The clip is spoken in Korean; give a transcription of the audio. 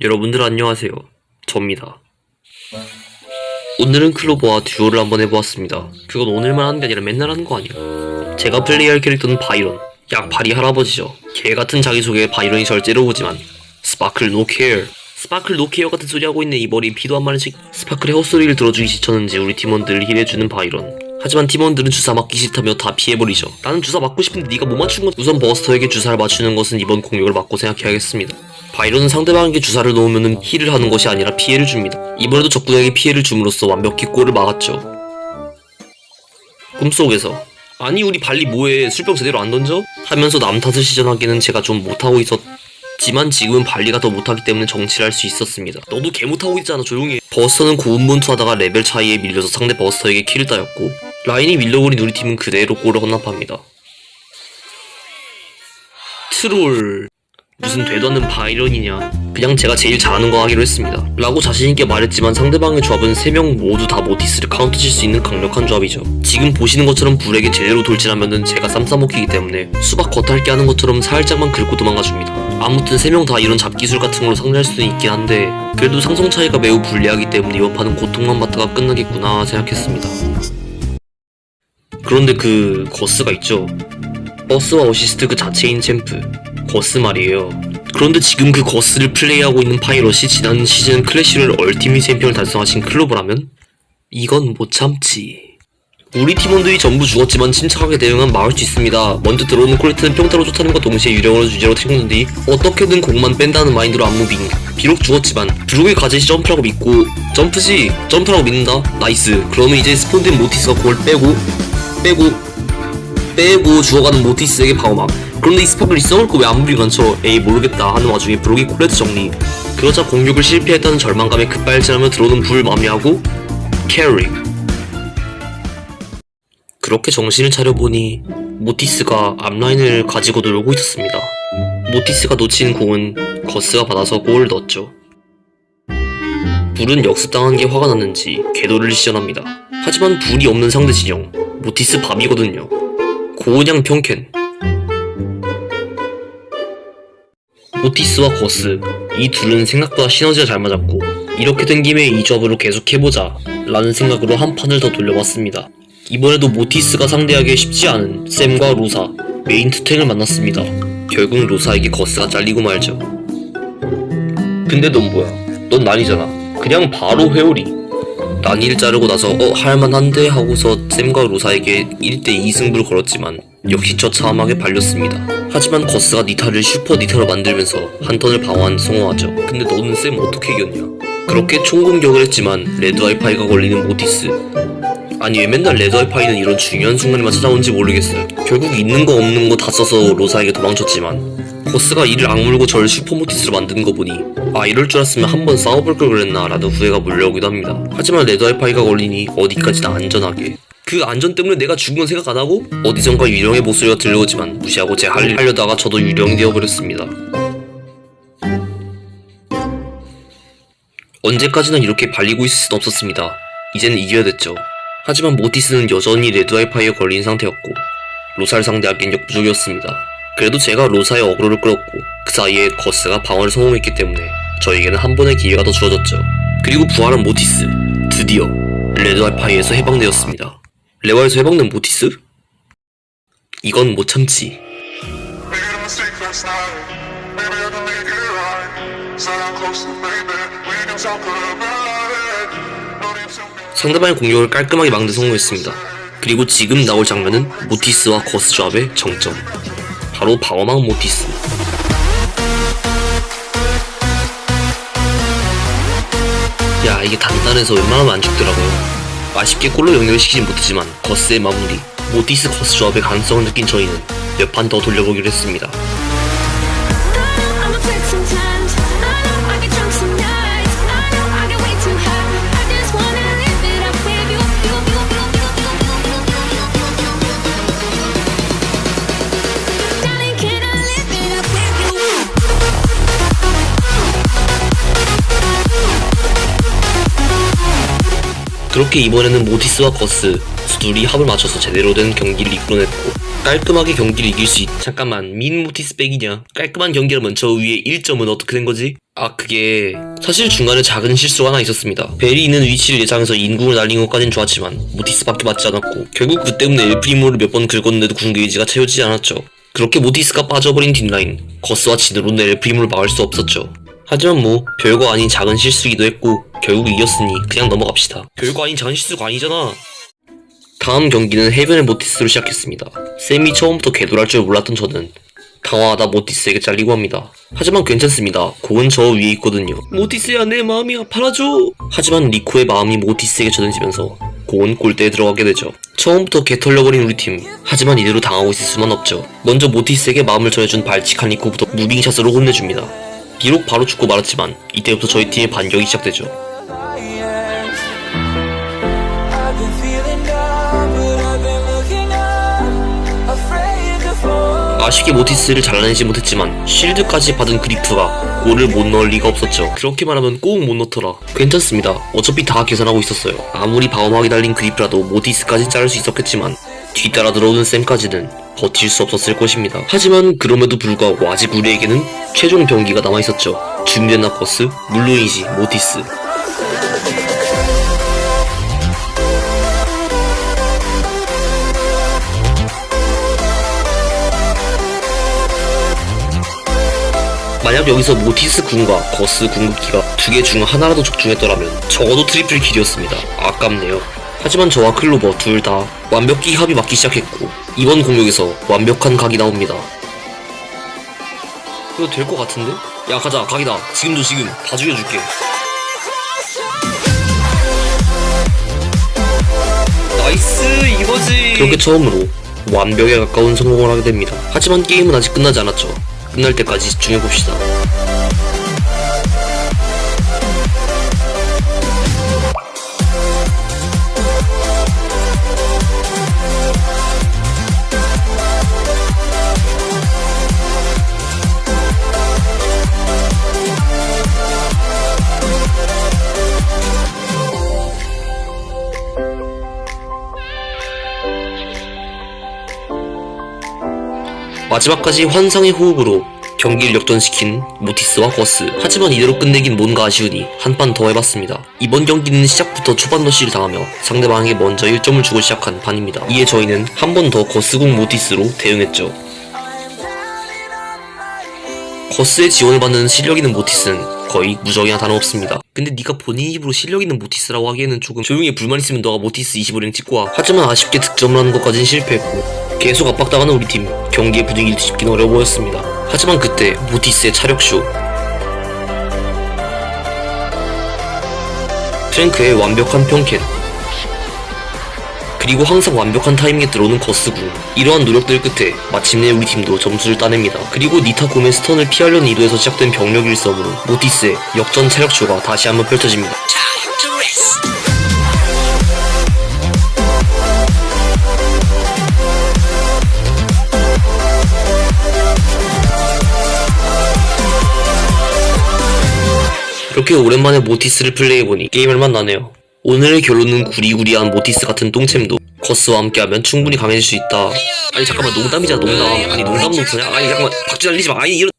여러분들 안녕하세요. 접니다. 오늘은 클로버와 듀오를 한번 해보았습니다. 그건 오늘만 하는 게 아니라 맨날 하는 거 아니야. 제가 플레이할 캐릭터는 바이런, 약파리 할아버지죠. 개같은 자기소개에 바이런이 절 째려보지만 스파클 노 케어, 스파클 노 케어 같은 소리 하고 있는 이 머리에 피도 한 마리씩. 스파클의 헛소리를 들어주기 지쳤는지 우리 팀원들을 힐해주는 바이런. 하지만 팀원들은 주사 맞기 싫다며 다 피해버리죠. 나는 주사 맞고 싶은데 네가 못 맞춘 건. 우선 버스터에게 주사를 맞추는 것은 이번 공격을 맞고 생각해야겠습니다. 바이런은 상대방에게 주사를 놓으면 힐을 하는 것이 아니라 피해를 줍니다. 이번에도 적군에게 피해를 줌으로써 완벽히 골을 막았죠. 꿈속에서 아니 우리 발리 뭐해, 술병 제대로 안 던져? 하면서 남 탓을 시전하기는 제가 좀 못하고 있었지만 지금은 발리가 더 못하기 때문에 정치를 할 수 있었습니다. 너도 개 못하고 있잖아, 조용히 해. 버스터는 고운분투하다가 레벨 차이에 밀려서 상대 버스터에게 킬을 따였고, 라인이 밀려버린 우리 팀은 그대로 골을 헌납합니다. 트롤, 무슨 되도 않는 바이런이냐, 그냥 제가 제일 잘하는 거 하기로 했습니다 라고 자신있게 말했지만 상대방의 조합은 3명 모두 다 모티스를 카운터 칠 수 있는 강력한 조합이죠. 지금 보시는 것처럼 불에게 제대로 돌진하면은 제가 쌈 싸먹히기 때문에 수박 겉핥기 하는 것처럼 살짝만 긁고 도망가줍니다. 아무튼 3명 다 이런 잡기술 같은 걸로 상대할 수는 있긴 한데 그래도 상성 차이가 매우 불리하기 때문에 이번 판은 고통만 받다가 끝나겠구나 생각했습니다. 그런데 그 거스가 있죠, 버스와 어시스트 그 자체인 챔프 거스 말이에요. 그런데 지금 그 거스를 플레이하고 있는 파이럿이 지난 시즌 클래시를 얼티밋 챔피언을 달성하신 클로버라면 이건 못 참지. 우리 팀원들이 전부 죽었지만 침착하게 대응한 막을 수 있습니다. 먼저 들어오는 콜레트는 평타로 쫓아낸과 동시에 유령으로 주제로 태우는 뒤 어떻게든 공만 뺀다는 마인드로 안무빙. 비록 죽었지만 브룩의 가젯이 점프라고 믿고 점프지? 점프라고 믿는다? 나이스. 그러면 이제 스폰된 모티스가 그걸 빼고 죽어가는 모티스에게 방어막. 그런데 이 스파클이 썩을 거 왜 안무빙 안 쳐? 에이 모르겠다 하는 와중에 브록이 콜레트 정리. 그러자 공격을 실패했다는 절망감에 급발진하며 들어오는 불 마무리하고 캐리. 그렇게 정신을 차려보니 모티스가 앞라인을 가지고 놀고 있었습니다. 모티스가 놓친 공은 거스가 받아서 골을 넣었죠. 불은 역습당한 게 화가 났는지 궤도를 시전합니다. 하지만 불이 없는 상대 진영, 모티스 밥이거든요. 고은양 평캔. 모티스와 거스, 이 둘은 생각보다 시너지가 잘 맞았고 이렇게 된 김에 이 조합으로 계속 해보자 라는 생각으로 한 판을 더 돌려봤습니다. 이번에도 모티스가 상대하기 쉽지 않은 샘과 로사, 메인 투탱을 만났습니다. 결국 로사에게 거스가 잘리고 말죠. 근데 넌 뭐야? 넌 난이잖아. 그냥 바로 회오리. 난이를 자르고 나서 할만한데 하고서 샘과 로사에게 1대2 승부를 걸었지만 역시 처참하게 발렸습니다. 하지만 거스가 니타를 슈퍼 니타로 만들면서 한 턴을 방어한 성공하죠. 근데 너는 샘 어떻게 이겼냐? 그렇게 총공격을 했지만 레드 와이파이가 걸리는 모티스. 아니 왜 맨날 레드 와이파이는 이런 중요한 순간에만 찾아오는지 모르겠어요. 결국 있는 거 없는 거 다 써서 로사에게 도망쳤지만 거스가 이를 악물고 절 슈퍼 모티스로 만드는 거 보니 이럴 줄 알았으면 한번 싸워볼 걸 그랬나 라는 후회가 몰려오기도 합니다. 하지만 레드 와이파이가 걸리니 어디까지나 안전하게. 그 안전 때문에 내가 죽은 건 생각 안 하고 어디선가 유령의 목소리가 들려오지만 무시하고 제 할 일 하려다가 저도 유령이 되어버렸습니다. 언제까지나 이렇게 발리고 있을 순 없었습니다. 이제는 이겨야 됐죠. 하지만 모티스는 여전히 레드 와이파이에 걸린 상태였고 로사를 상대하기엔 역부족이었습니다. 그래도 제가 로사의 어그로를 끌었고 그 사이에 거스가 방어를 성공했기 때문에 저에게는 한 번의 기회가 더 주어졌죠. 그리고 부활한 모티스, 드디어 레드 와이파이에서 해방되었습니다. 레와에서 해방된 모티스? 이건 못 참지. 상대방의 공격을 깔끔하게 막는 데 성공했습니다. 그리고 지금 나올 장면은 모티스와 거스 조합의 정점. 바로 방어막 모티스. 야 이게 단단해서 웬만하면 안 죽더라고요. 아쉽게 골로 연결시키진 못했지만 거스의 마무리, 모티스 거스 조합의 가능성을 느낀 저희는 몇 판 더 돌려보기로 했습니다. 그렇게 이번에는 모티스와 거스, 수둘이 합을 맞춰서 제대로 된 경기를 이끌어냈고 깔끔하게 경기를 이길 수 잠깐만 민 모티스 백이냐? 깔끔한 경기라면 저 위에 1점은 어떻게 된 거지? 아 그게 사실 중간에 작은 실수가 하나 있었습니다. 벨이 있는 위치를 예상해서 인궁을 날린 것까진 좋았지만 모티스밖에 맞지 않았고 결국 그 때문에 엘프리모를 몇 번 긁었는데도 궁 게이지가 채워지지 않았죠. 그렇게 모티스가 빠져버린 뒷라인 거스와 진으로는 엘프리모를 막을 수 없었죠. 하지만 뭐 별거 아닌 작은 실수이기도 했고 결국 이겼으니 그냥 넘어갑시다. 별거 아닌 작은 실수가 아니잖아. 다음 경기는 해변의 모티스로 시작했습니다. 쌤이 처음부터 궤도할 줄 몰랐던 저는 당황하다 모티스에게 잘리고 합니다. 하지만 괜찮습니다. 공은 저 위에 있거든요. 모티스야 내 마음이 아파라줘. 하지만 리코의 마음이 모티스에게 전해지면서 공은 골대에 들어가게 되죠. 처음부터 개털려버린 우리 팀. 하지만 이대로 당하고 있을 수만 없죠. 먼저 모티스에게 마음을 전해준 발칙한 리코부터 무빙샷으로 혼내줍니다. 비록 바로 죽고 말았지만 이때부터 저희 팀의 반격이 시작되죠. 아쉽게 모티스를 잘라내지 못했지만 쉴드까지 받은 그리프가 골을 못 넣을 리가 없었죠. 그렇게 말하면 꼭 못 넣더라. 괜찮습니다. 어차피 다 계산하고 있었어요. 아무리 방어막이 달린 그리프라도 모티스까지 자를 수 있었겠지만 뒤따라 들어오는 쌤까지는 버틸 수 없었을 것입니다. 하지만 그럼에도 불구하고 아직 우리에게는 최종 병기가 남아있었죠. 준비된 나커스, 물론이지 모티스. 만약 여기서 모티스 궁과 거스 궁극기가 두 개 중 하나라도 적중했더라면 적어도 트리플 킬이었습니다. 아깝네요. 하지만 저와 클로버 둘 다 완벽히 합이 맞기 시작했고 이번 공격에서 완벽한 각이 나옵니다. 이거 될 것 같은데? 야 가자 각이다. 지금도 지금 다 죽여줄게. 나이스 이거지. 그렇게 처음으로 완벽에 가까운 성공을 하게 됩니다. 하지만 게임은 아직 끝나지 않았죠. 끝날 때까지 집중해봅시다. 마지막까지 환상의 호흡으로 경기를 역전시킨 모티스와 거스. 하지만 이대로 끝내긴 뭔가 아쉬우니 한 판 더 해봤습니다. 이번 경기는 시작부터 초반 러시를 당하며 상대방에게 먼저 1점을 주고 시작한 판입니다. 이에 저희는 한 번 더 거스궁 모티스로 대응했죠. 거스의 지원을 받는 실력 있는 모티스는 거의 무적이나 다름없습니다. 근데 네가 본인 입으로 실력 있는 모티스라고 하기에는 조금 조용히 불만 있으면 너가 모티스 25랭 찍고 와. 하지만 아쉽게 득점을 하는 것까지는 실패했고 계속 압박당하는 우리 팀. 경기의 분위기를 뒤집긴 어려워 보였습니다. 하지만 그때 모티스의 차력쇼, 프랭크의 완벽한 평캔, 그리고 항상 완벽한 타이밍에 들어오는 거스궁. 이러한 노력들 끝에 마침내 우리 팀도 점수를 따냅니다. 그리고 니타 곰의 스턴을 피하려는 의도에서 시작된 병력 일섬으로 모티스의 역전 차력쇼가 다시 한번 펼쳐집니다. 이렇게 오랜만에 모티스를 플레이해보니 게임할만 나네요. 오늘의 결론은 구리구리한 모티스 같은 똥챔도 거스와 함께하면 충분히 강해질 수 있다. 아니 잠깐만 농담이잖아 농담. 아니 농담 못하냐? 아니 잠깐만 박쥐 날리지마. 아니 이런